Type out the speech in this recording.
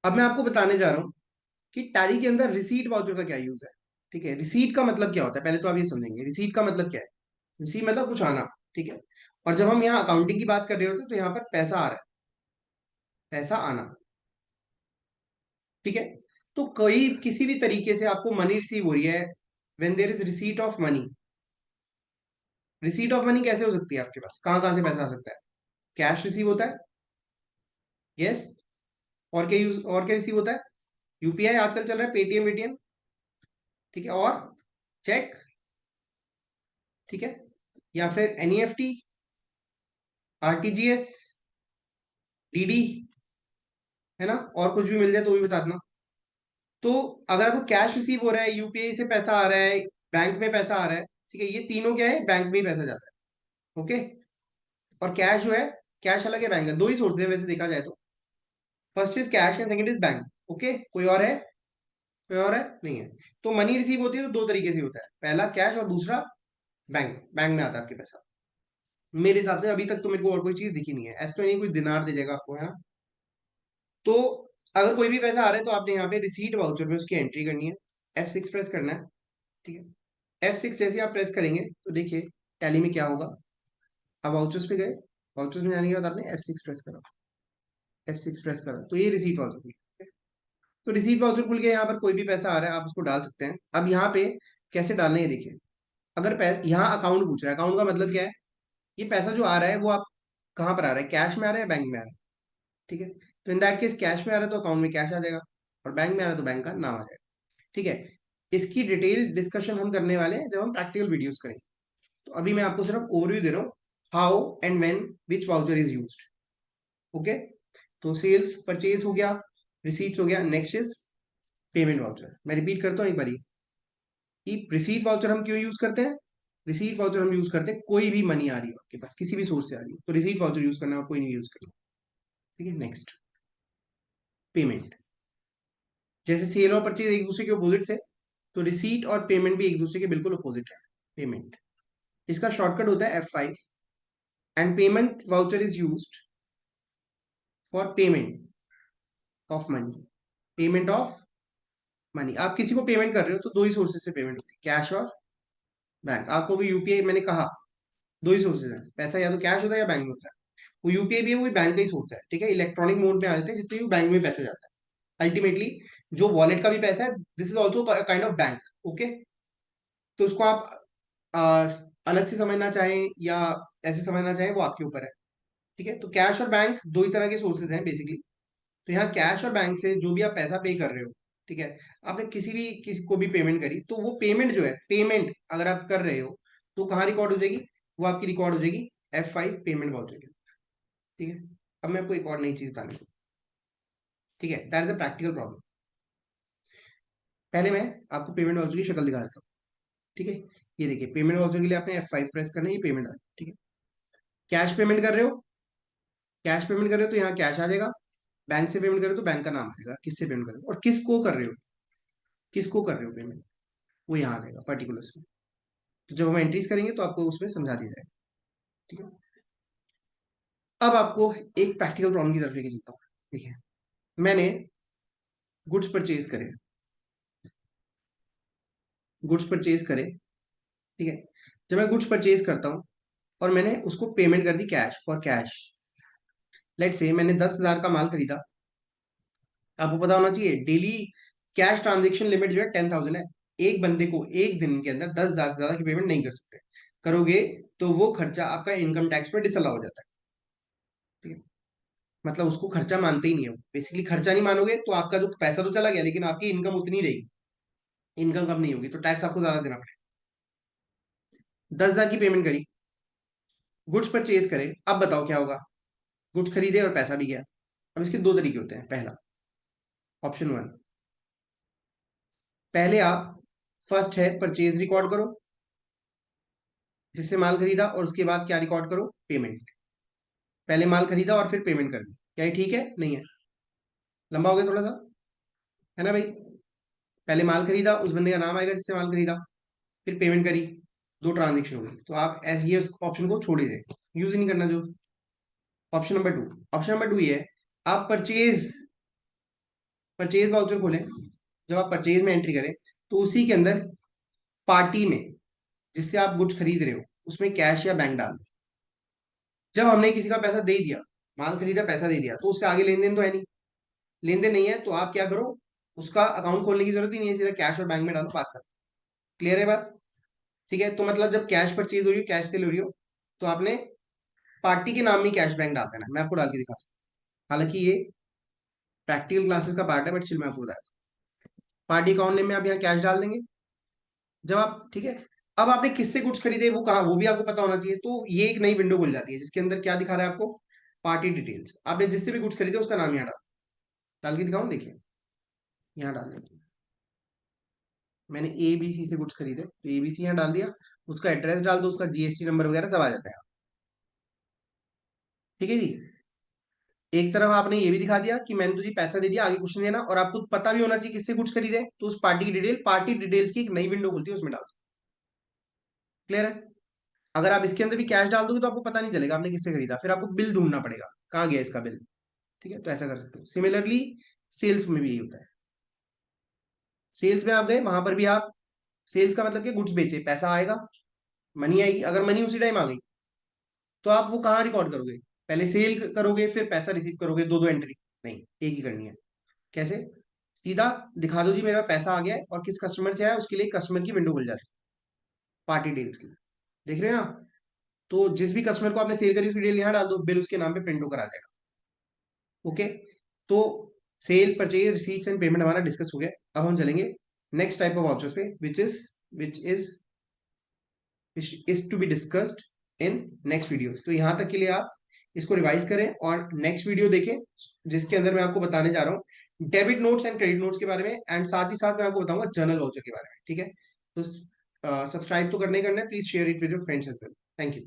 अब मैं आपको बताने जा रहा हूँ कि टैली के अंदर रिसीट वाउचर का क्या यूज है। ठीक है, रिसीट का मतलब क्या होता है पहले तो आप ये समझेंगे। रिसीट का मतलब क्या है? रिसीट मतलब कुछ आना। ठीक है, और जब हम यहाँ अकाउंटिंग की बात कर रहे होते हैं तो यहाँ पर पैसा आ रहा है, पैसा आना। ठीक है, तो कोई किसी भी तरीके से आपको मनी रिसीव हो रही है, when there is receipt of money. Receipt of money कैसे हो सकती है? आपके पास कहाँ कहाँ से पैसा आ सकता है? कैश रिसीव होता है, यस। और क्या यूज, और क्या रिसीव होता है? यूपीआई आजकल चल रहा है, पेटीएम वेटीएम। ठीक है, और चेक। ठीक है, या फिर एनईएफटी, आरटीजीएस, डीडी, है ना? और कुछ भी मिल जाए तो भी बता देना। तो अगर आपको कैश रिसीव हो रहा है, यूपीआई से पैसा आ रहा है, बैंक में पैसा आ रहा है, ठीक है, ये तीनों क्या है? बैंक में ही पैसा जाता है। ओके, और कैश जो है, कैश अलग है, बैंक है। दो ही सोर्स है वैसे देखा जाए तो। First is cash and second is bank. Okay, कोई और है? कोई और है? नहीं है। तो मनी रिसीव होती है तो दो तरीके से होता है, पहला कैश और दूसरा बैंक। बैंक में आता है आपके पैसा। मेरे हिसाब से अभी तक तो मेरे को और कोई चीज दिखी नहीं है, ऐसा तो नहीं कोई दिनार दे जाएगा आपको, है ना? तो अगर कोई भी पैसा आ रहा है तो आपने यहाँ पे रिसीट वाउचर में उसकी एंट्री करनी है। F6 प्रेस करना है। ठीक है, F6 जैसे आप प्रेस करेंगे तो देखिए टैली में क्या होगा। अब वाउचर्स पे गए, वाउचर्स में जाने के बाद आपने F6 प्रेस करा। F6 प्रेस करा तो ये रिसीट वाउचर खुल गया। तो रिसीट वाउचर खुल गया, यहाँ पर कोई भी पैसा आ रहा है आप उसको डाल सकते हैं। अब यहाँ पे कैसे डालना है देखिए। अगर यहाँ अकाउंट पूछ रहा है, अकाउंट का मतलब क्या है? ये पैसा जो आ रहा है वो आप कहाँ पर आ रहा है? कैश में आ रहा है, बैंक में आ रहा है? ठीक है, तो इन दैट केस कैश में आ रहा है तो अकाउंट में कैश आ जाएगा, और बैंक में आ रहा है तो बैंक का नाम आ जाएगा। ठीक है, इसकी डिटेल डिस्कशन हम करने वाले हैं जब हम प्रैक्टिकल वीडियोस करेंगे। तो अभी मैं आपको सिर्फ ओवरव्यू दे रहा हूँ, how and when which voucher is used. Okay, तो सेल्स परचेज हो गया, रिसीट्स हो गया, नेक्स्ट इज पेमेंट वाउचर। मैं रिपीट करता हूँ एक बारी कि रिसीट वाउचर हम क्यों यूज करते हैं। रिसीट वाउचर हम यूज करते हैं कोई भी मनी आ रही हो आपके पास, किसी भी सोर्स से आ रही हो तो रिसीट वाउचर यूज करना है, और कोई नहीं यूज करना। ठीक है, नेक्स्ट पेमेंट। जैसे सेल और परचेज एक दूसरे के अपोजिट है, तो रिसीट और पेमेंट भी एक दूसरे के बिल्कुल अपोजिट है। पेमेंट, इसका शॉर्टकट होता है F5। And payment voucher is used for payment of money. Payment of money, आप किसी को पेमेंट कर रहे हो तो दो ही सोर्सेज से पेमेंट होती है, कैश और बैंक। आपको भी यूपीआई, मैंने कहा दो ही सोर्सेज है पैसा, या तो कैश होता है या बैंक में होता है। वो यूपीआई भी है, वो भी बैंक का ही सोर्स है। ठीक है, इलेक्ट्रॉनिक मोड में आ जाते हैं जितने भी बैंक में पैसा जाता है अल्टीमेटली। जो वॉलेट का भी पैसा है, this is also kind of bank. Okay, तो उसको आप आ, अलग से समझना चाहें या ऐसे समझना चाहें वो आपके ऊपर है। ठीक है, तो कैश और बैंक दो ही तरह के सोर्सेज हैं बेसिकली। तो यहाँ कैश और बैंक से जो भी आप पैसा पे कर रहे हो, ठीक है, आपने किसी को भी पेमेंट करी तो वो पेमेंट जो है, पेमेंट अगर आप कर रहे हो तो कहाँ रिकॉर्ड हो जाएगी? वो आपकी रिकॉर्ड हो जाएगी F5 पेमेंट वाउचर के। ठीक है, अब मैं आपको एक और नई चीज बतानी हूँ। ठीक है, that is a practical problem. पहले मैं आपको पेमेंट वाउचर की शक्ल दिखा देता हूँ। ठीक है, ये देखिए पेमेंट वाउचर के लिए आपने F5 प्रेस करना है, ये पेमेंट आ रहा है। ठीक है, कैश पेमेंट कर रहे हो, कैश पेमेंट कर रहे हो तो यहाँ कैश आ जाएगा। बैंक से पेमेंट कर रहे हो तो बैंक का नाम आ जाएगा, किससे पेमेंट कर रहे हो और किसको कर रहे हो, किसको कर रहे हो पेमेंट, वो यहाँ आ जाएगा पर्टिकुलर्स में। तो जब हम एंट्रीज करेंगे तो आपको उसमें समझा दिया जाएगा। ठीक है, अब आपको एक प्रैक्टिकल प्रॉब्लम की तरफ लेके चलता हूँ। ठीक है, मैंने गुड्स परचेज करे, गुड्स परचेज करे। ठीक है, जब मैं गुड्स परचेज करता हूँ और मैंने उसको पेमेंट कर दी कैश, फॉर कैश। लेट से मैंने 10,000 का माल खरीदा। आपको पता होना चाहिए डेली कैश ट्रांजेक्शन लिमिट जो है 10,000 है। एक बंदे को एक दिन के अंदर 10,000 से ज्यादा की पेमेंट नहीं कर सकते। करोगे तो वो खर्चा आपका इनकम टैक्स पर डिसअलाउ हो जाता है। ठीक है, मतलब उसको खर्चा मानते ही नहीं हो। बेसिकली खर्चा नहीं मानोगे तो आपका जो पैसा तो चला गया, लेकिन आपकी इनकम उतनी रहेगी, इनकम कम नहीं होगी, तो टैक्स आपको ज्यादा देना पड़ेगा। 10,000 की पेमेंट करी, गुड्स परचेज करे, अब बताओ क्या होगा? गुड्स खरीदे और पैसा भी गया। अब इसके दो तरीके होते हैं। पहला, ऑप्शन वन, पहले आप फर्स्ट है परचेज रिकॉर्ड करो, जिससे माल खरीदा, और उसके बाद क्या रिकॉर्ड करो? पेमेंट। पहले माल खरीदा और फिर पेमेंट कर दी, क्या ये ठीक है? नहीं है, लंबा हो गया थोड़ा सा, है ना भाई? पहले माल खरीदा, उस बंदे का नाम आएगा जिससे माल खरीदा, फिर पेमेंट करी, दो ट्रांजेक्शन हो गई। तो आप ऐसे ये ऑप्शन को छोड़ ही दे, यूज ही नहीं करना। जो option number two, option number two ये है, आप परचेज परचेज वाउचर खोलें, जब आप परचेज में एंट्री करें तो उसी के अंदर पार्टी में जिससे आप गुड्स खरीद रहे हो उसमें कैश या बैंक डाल दें। जब हमने किसी का पैसा दे दिया, माल खरीदा पैसा दे दिया, तो उससे आगे लेन देन तो है नहीं। लेन देन नहीं है तो आप क्या करो, उसका अकाउंट खोलने की जरूरत ही नहीं है, सीधा कैश और बैंक में डालो, बात करो। क्लियर है बात? ठीक है, तो मतलब जब कैश परचेज हो रही हो, कैश सेल हो रही हो, तो आपने पार्टी के नाम में कैश बैंक डाल देना। मैं आपको डाल के दिखाता हूँ, हालांकि ये प्रैक्टिकल क्लासेस का पार्ट है, बट चिल मैं आपको बता दूं। पार्टी अकाउंट नेम में आप यहाँ कैश डाल देंगे। जब आप, ठीक है, अब आपने किससे गुड्स खरीदे वो कहा, वो भी आपको पता होना चाहिए। तो ये एक नई विंडो खुल जाती है जिसके अंदर क्या दिखा रहा है आपको, पार्टी डिटेल्स। आपने जिससे भी गुड्स खरीदे उसका नाम यहाँ डाल के दिखाऊं, देखिए यहाँ डाल देंगे। मैंने ABC से गुड्स खरीदे तो ABC यहाँ डाल दिया, उसका एड्रेस डाल दो, उसका GST नंबर वगैरह सब आ जाता है। ठीक है जी। एक तरफ आपने ये भी दिखा दिया कि मैंने तुझे पैसा दे दिया, आगे कुछ नहीं देना, और आपको पता भी होना चाहिए किससे गुड्स खरीदे, तो उस पार्टी की डिटेल, पार्टी डिटेल्स की एक नई विंडो खुलती है, उसमें डाल दो। क्लियर है? अगर आप इसके अंदर भी कैश डाल दोगे तो आपको पता नहीं चलेगा आपने किससे खरीदा, फिर आपको बिल ढूंढना पड़ेगा कहाँ गया इसका बिल। ठीक है, तो ऐसा कर सकते हो। सिमिलरली सेल्स में भी यही होता है। सेल्स में आप गए, वहां पर भी आप, सेल्स का मतलब कि गुड्स बेचे, पैसा आएगा, मनी आएगी। अगर मनी उसी टाइम आ गई तो आप वो कहाँ रिकॉर्ड करोगे, पहले सेल करोगे फिर पैसा रिसीव करोगे, दो दो एंट्री नहीं, एक ही करनी है। कैसे? सीधा दिखा दो जी मेरा पैसा आ गया है और किस कस्टमर से आया, उसके लिए कस्टमर की विंडो खुल जाती है, पार्टी डिटेल्स की। देख रहे हैं ना? तो जिस भी कस्टमर को आपने सेल करी उसकी डिटेल यहाँ डाल दो, बिल उसके नाम पे प्रिंट होकर आ जाएगा। ओके, तो cell purchase receipts and payment हमारा डिस्कस हो गया। अब हम चलेंगे नेक्स्ट टाइप ऑफ वाउचर्स पे, which is to be discussed in next videos. तो यहाँ तक के लिए आप इसको रिवाइज करें और नेक्स्ट वीडियो देखें, जिसके अंदर मैं आपको बताने जा रहा हूँ debit notes and credit notes के बारे में, एंड साथ ही साथ मैं आपको बताऊंगा जर्नल वाउचर के बारे में। ठीक है, तो सब्सक्राइब तो करना ही करना है, please share it with your friends as well. Thank you.